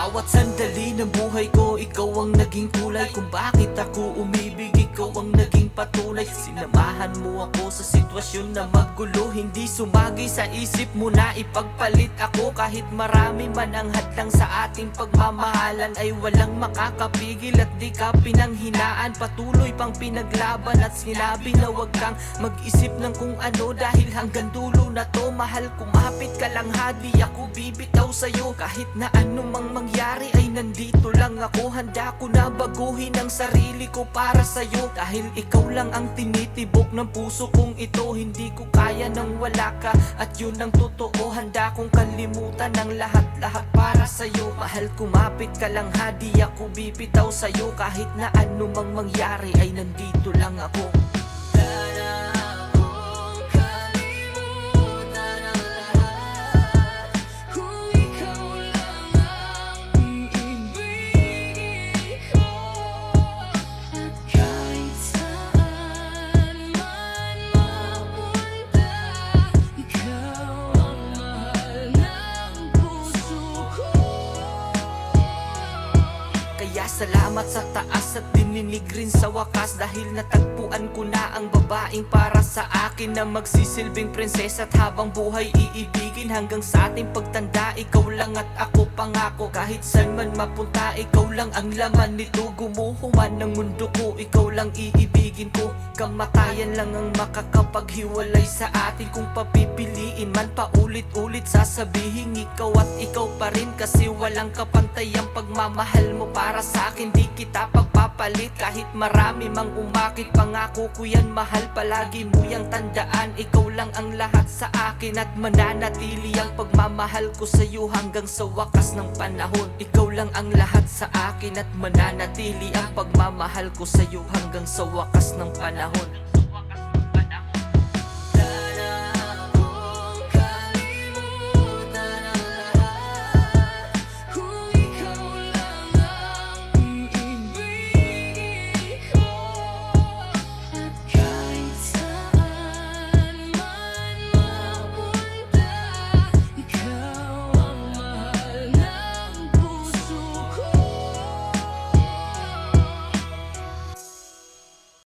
bawat sandali ng buhay ko, ikaw ang naging kulay. Kung bakit ako umibig, ikaw ang naging patunay. Sinamahan mo ako sa sitwasyon na magulo, hindi sumagi sa isip mo na ipagpalit ako. Kahit marami man ang hadlang sa ating pagmamahalan, ay walang makakapigil at di ka pinanghinaan. Patuloy pang pinaglaban at sinabi na wag kang mag-isip ng kung ano, dahil hanggang dulo na to. Mahal, kumapit ka lang ha, di ako bibitaw sa'yo. Kahit na anumang mangyari ay nandito lang ako. Handa ko na baguhin ang sarili ko para sa'yo, dahil ikaw lang ang tinitibok ng puso kong ito. Hindi ko kaya nang wala ka, at yun ang totoo. Handa kong kalimutan ang lahat-lahat para sa'yo. Mahal, kumapit ka lang ha, di ako bibitaw sa'yo. Kahit na anumang mangyari ay nandito lang ako. Kaya salamat sa taas at dininig rin sa wakas, dahil natagpuan ko na ang babaeng para sa akin, na magsisilbing prinsesa at habang buhay iibigin. Hanggang sa ating pagtanda, ikaw lang at ako pangako. Kahit saan man mapunta, ikaw lang ang laman nito. Gumuho man ng mundo ko, ikaw lang iibigin ko. Kamatayan lang ang makakapaghiwalay sa atin. Kung papipiliin man paulit-ulit, sasabihin ikaw at ikaw pa rin. Kasi walang kapantay ang pagmamahal mo para sa akin, di kita pagpapalit. Kahit marami mang umakit, pangako ko yan mahal, palagi mo yang tandaan. Ikaw lang ang lahat sa akin, at mananatili ang pagmamahal ko sa'yo hanggang sa wakas ng panahon. Ikaw lang ang lahat sa akin, at mananatili ang pagmamahal ko sa'yo hanggang sa wakas ng panahon.